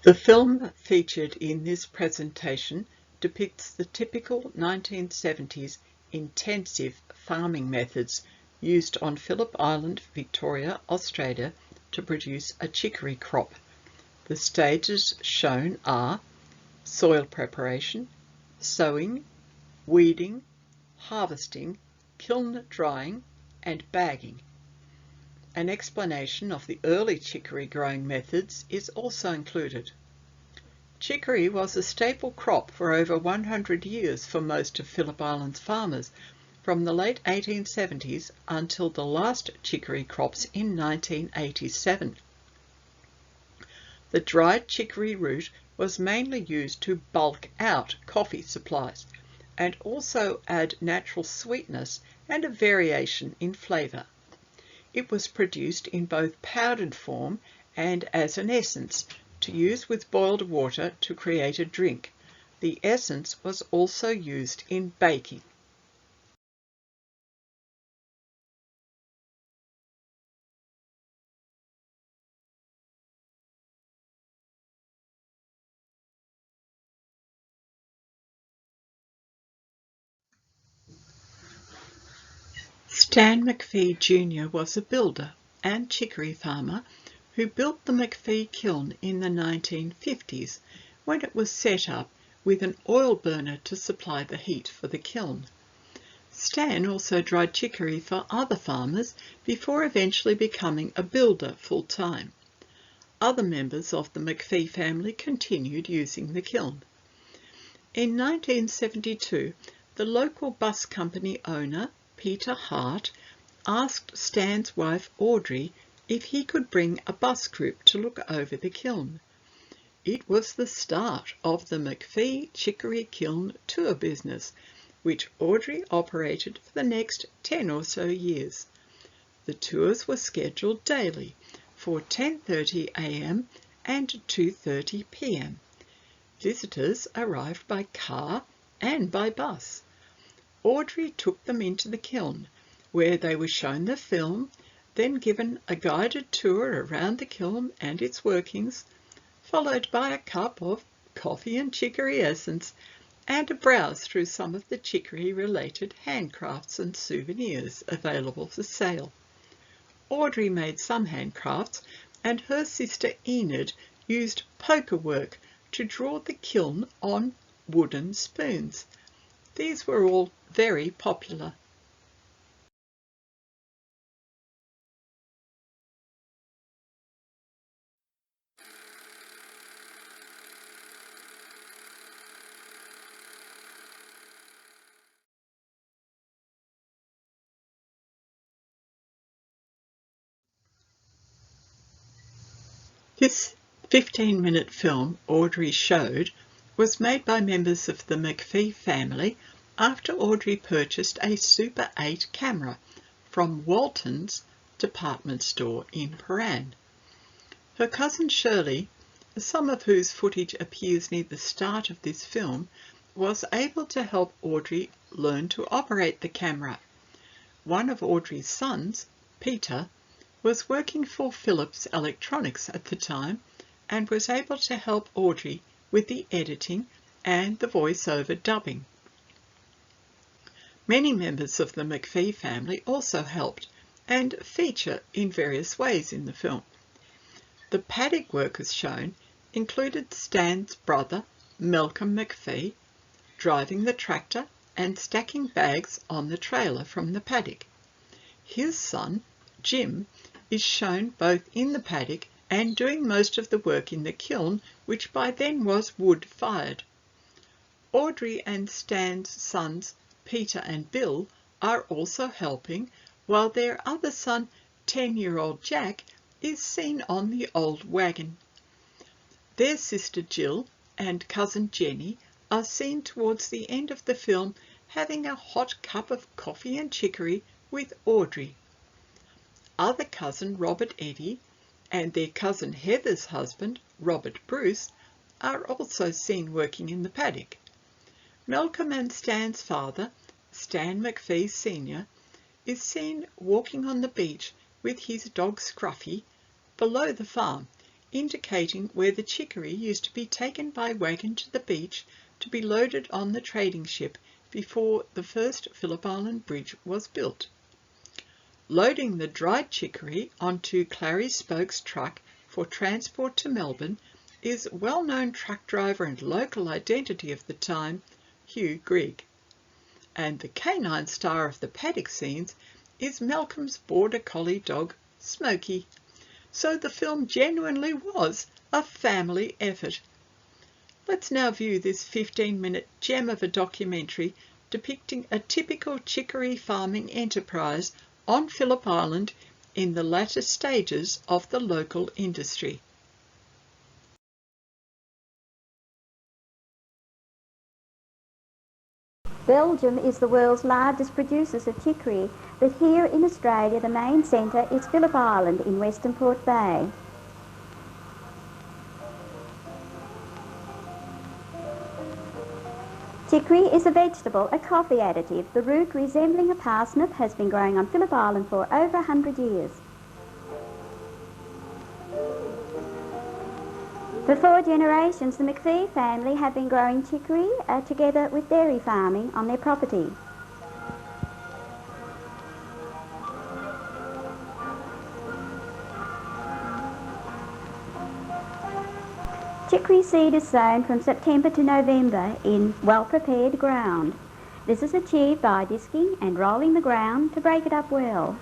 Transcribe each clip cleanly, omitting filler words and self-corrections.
The film featured in this presentation depicts the typical 1970s intensive farming methods used on Phillip Island, Victoria, Australia to produce a chicory crop. The stages shown are soil preparation, sowing, weeding, harvesting, kiln drying, and bagging. An explanation of the early chicory growing methods is also included. Chicory was a staple crop for over 100 years for most of Phillip Island's farmers, from the late 1870s until the last chicory crops in 1987. The dried chicory root was mainly used to bulk out coffee supplies and also add natural sweetness and a variation in flavour. It was produced in both powdered form and as an essence to use with boiled water to create a drink. The essence was also used in baking. Stan McPhee Jr. was a builder and chicory farmer who built the McPhee kiln in the 1950s when it was set up with an oil burner to supply the heat for the kiln. Stan also dried chicory for other farmers before eventually becoming a builder full-time. Other members of the McPhee family continued using the kiln. In 1972, the local bus company owner, Peter Hart, asked Stan's wife Audrey if he could bring a bus group to look over the kiln. It was the start of the McPhee Chicory Kiln tour business, which Audrey operated for the next 10 or so years. The tours were scheduled daily for 10:30 a.m. and 2:30 p.m. Visitors arrived by car and by bus. Audrey took them into the kiln, where they were shown the film, then given a guided tour around the kiln and its workings, followed by a cup of coffee and chicory essence, and a browse through some of the chicory-related handcrafts and souvenirs available for sale. Audrey made some handcrafts, and her sister Enid used poker work to draw the kiln on wooden spoons. These were all very popular. This 15-minute film Audrey showed was made by members of the McPhee family after Audrey purchased a Super 8 camera from Walton's department store in Paran. Her cousin Shirley, some of whose footage appears near the start of this film, was able to help Audrey learn to operate the camera. One of Audrey's sons, Peter, was working for Philips Electronics at the time and was able to help Audrey with the editing and the voice-over dubbing. Many members of the McPhee family also helped and feature in various ways in the film. The paddock workers shown included Stan's brother, Malcolm McPhee, driving the tractor and stacking bags on the trailer from the paddock. His son, Jim, is shown both in the paddock and doing most of the work in the kiln, which by then was wood-fired. Audrey and Stan's sons, Peter and Bill, are also helping, while their other son, 10-year-old Jack, is seen on the old wagon. Their sister Jill and cousin Jenny are seen towards the end of the film having a hot cup of coffee and chicory with Audrey. Other cousin Robert Eddy and their cousin Heather's husband, Robert Bruce, are also seen working in the paddock. Malcolm and Stan's father, Stan McPhee Sr., is seen walking on the beach with his dog Scruffy below the farm indicating where the chicory used to be taken by wagon to the beach to be loaded on the trading ship before the first Phillip Island bridge was built. Loading the dried chicory onto Clary Spoke's truck for transport to Melbourne is well-known truck driver and local identity of the time, Hugh Grigg. And the canine star of the paddock scenes is Malcolm's border collie dog, Smokey. So the film genuinely was a family effort. Let's now view this 15-minute gem of a documentary depicting a typical chicory farming enterprise on Phillip Island in the latter stages of the local industry. Belgium is the world's largest producer of chicory, but here in Australia the main centre is Phillip Island in Western Port Bay. Chicory is a vegetable, a coffee additive. The root, resembling a parsnip, has been growing on Phillip Island for over 100 years. For 4 generations, the McPhee family have been growing chicory together with dairy farming on their property. Chicory seed is sown from September to November in well-prepared ground. This is achieved by disking and rolling the ground to break it up well.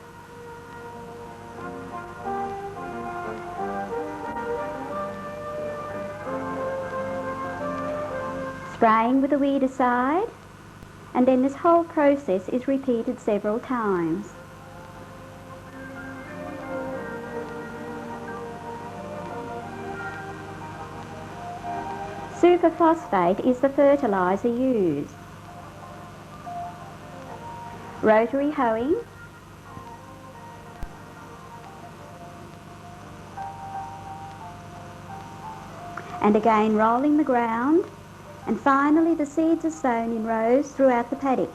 Spraying with the weedicide, and then this whole process is repeated several times. Superphosphate is the fertiliser used. Rotary hoeing, and again rolling the ground, and finally the seeds are sown in rows throughout the paddock.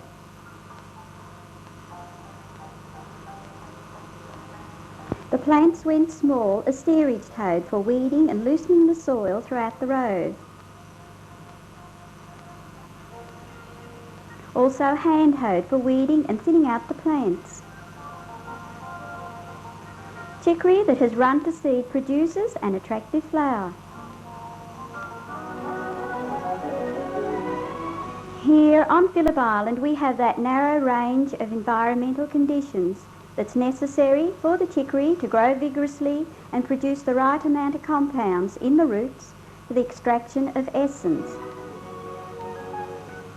The plants, when small, are steerage hoed for weeding and loosening the soil throughout the rows. Also hand hoed for weeding and thinning out the plants. Chicory that has run to seed produces an attractive flower. Here on Phillip Island we have that narrow range of environmental conditions that's necessary for the chicory to grow vigorously and produce the right amount of compounds in the roots for the extraction of essence.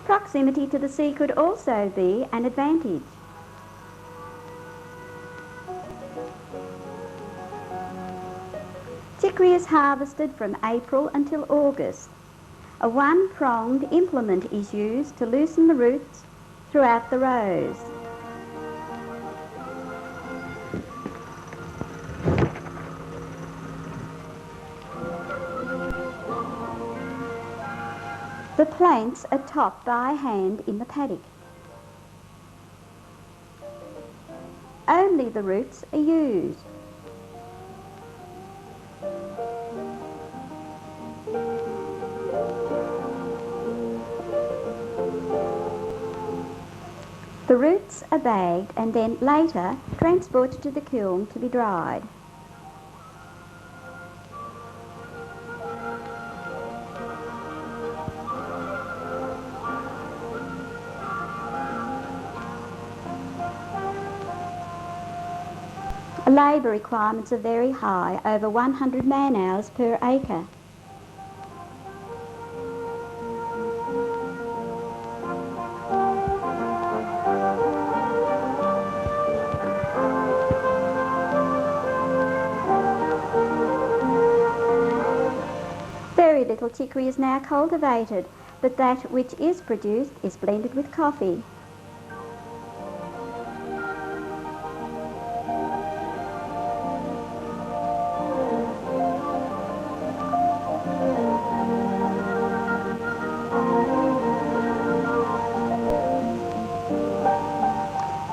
Proximity to the sea could also be an advantage. Chicory is harvested from April until August. A one-pronged implement is used to loosen the roots throughout the rows. The plants are topped by hand in the paddock. Only the roots are used. The roots are bagged and then later transported to the kiln to be dried. Labour requirements are very high, over 100 man-hours per acre. Very little chicory is now cultivated, but that which is produced is blended with coffee.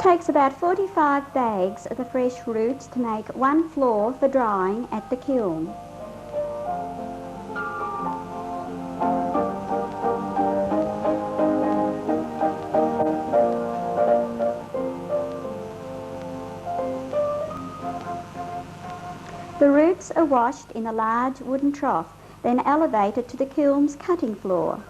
Takes about 45 bags of the fresh roots to make one floor for drying at the kiln. roots are washed in a large wooden trough, then elevated to the kiln's cutting floor.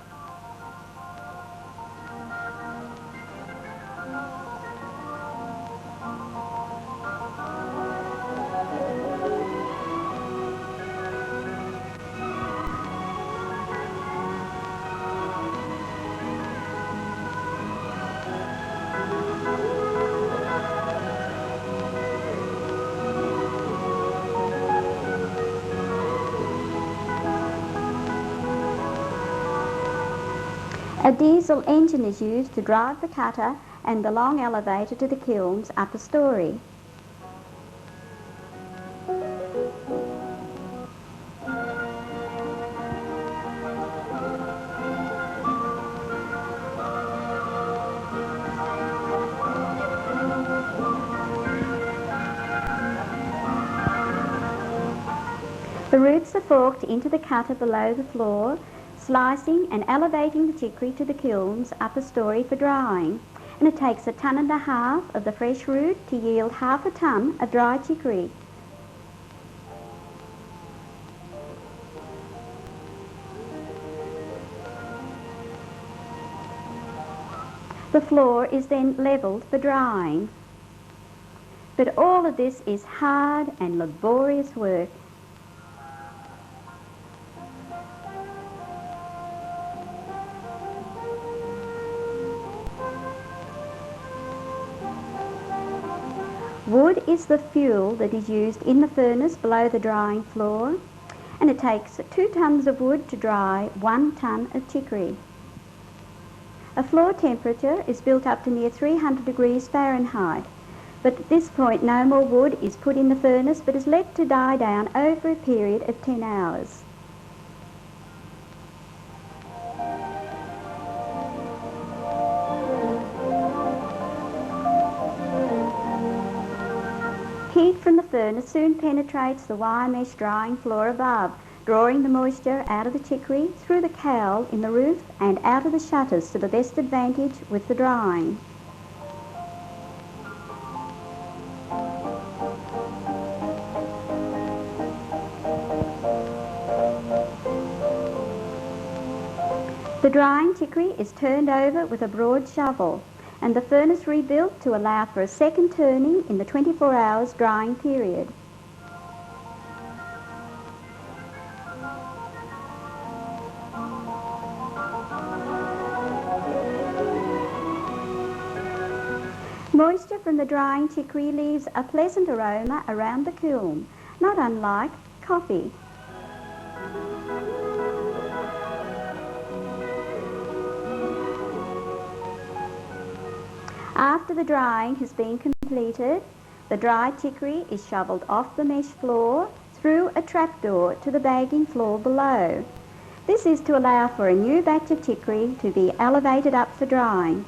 A diesel engine is used to drive the cutter and the long elevator to the kiln's upper story. The roots are forked into the cutter below the floor, slicing and elevating the chicory to the kiln's upper story for drying, and it takes 1.5 tons of the fresh root to yield 1/2 ton of dry chicory. The floor is then levelled for drying. But all of this is hard and laborious work. Wood is the fuel that is used in the furnace below the drying floor, and it takes 2 tons of wood to dry 1 ton of chicory. A floor temperature is built up to near 300 degrees Fahrenheit, but at this point no more wood is put in the furnace but is let to die down over a period of 10 hours. Heat from the furnace soon penetrates the wire mesh drying floor above, drawing the moisture out of the chicory through the cowl in the roof and out of the shutters to the best advantage with the drying. The drying chicory is turned over with a broad shovel, and the furnace rebuilt to allow for a second turning in the 24 hours drying period. Moisture from the drying chicory leaves a pleasant aroma around the kiln, not unlike coffee. After the drying has been completed, the dry chicory is shovelled off the mesh floor through a trapdoor to the bagging floor below. This is to allow for a new batch of chicory to be elevated up for drying.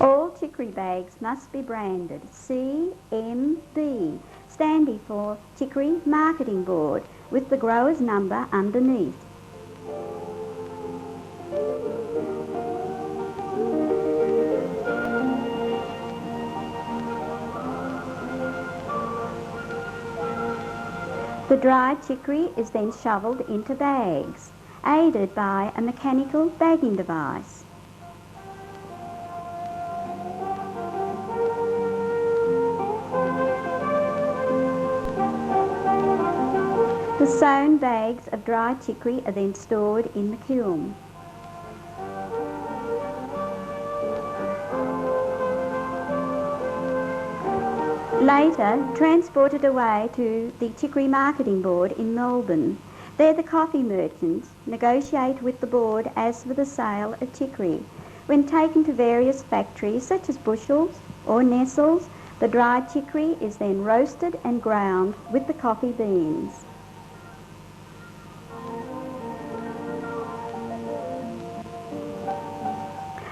All chicory bags must be branded CMB, standing for Chicory Marketing Board, with the grower's number underneath. The dried chicory is then shovelled into bags, aided by a mechanical bagging device. The sewn bags of dry chicory are then stored in the kiln. Later, transported away to the Chicory Marketing Board in Melbourne. There the coffee merchants negotiate with the board as for the sale of chicory. When taken to various factories such as Bushels or Nestles, the dried chicory is then roasted and ground with the coffee beans.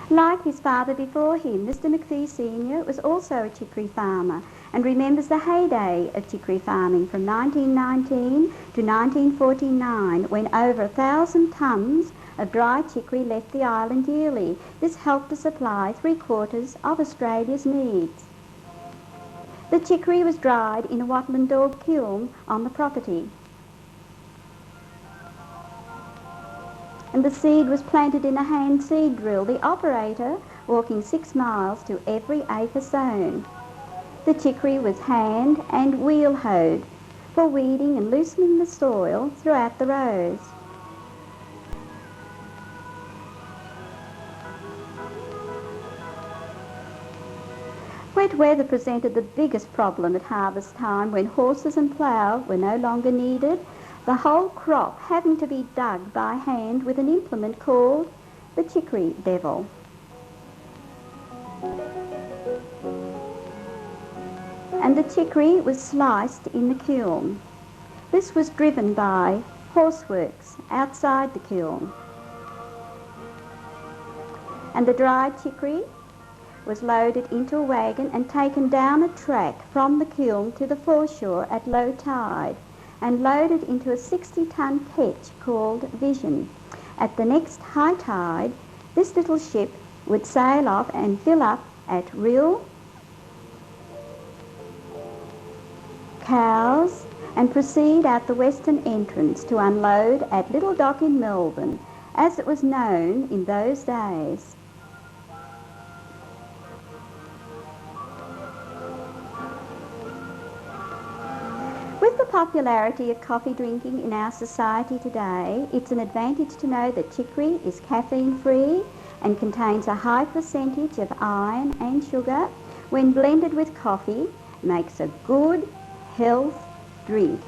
Like his father before him, Mr. McPhee Sr. was also a chicory farmer and remembers the heyday of chicory farming from 1919 to 1949, when over 1,000 tonnes of dry chicory left the island yearly. This helped to supply 3/4 of Australia's needs. The chicory was dried in a wattle and daub kiln on the property, and the seed was planted in a hand seed drill, the operator walking 6 miles to every acre sown. The chicory was hand and wheel hoed for weeding and loosening the soil throughout the rows. Wet weather presented the biggest problem at harvest time, when horses and plough were no longer needed, the whole crop having to be dug by hand with an implement called the chicory bevel. And the chicory was sliced in the kiln. This was driven by horseworks outside the kiln. And the dried chicory was loaded into a wagon and taken down a track from the kiln to the foreshore at low tide, and loaded into a 60-ton ketch called Vision. At the next high tide, this little ship would sail off and fill up at Rill, Cowes, and proceed out the western entrance to unload at Little Dock in Melbourne, as it was known in those days. With the popularity of coffee drinking in our society today, it's an advantage to know that chicory is caffeine-free and contains a high percentage of iron and sugar. When blended with coffee, makes a good health drink.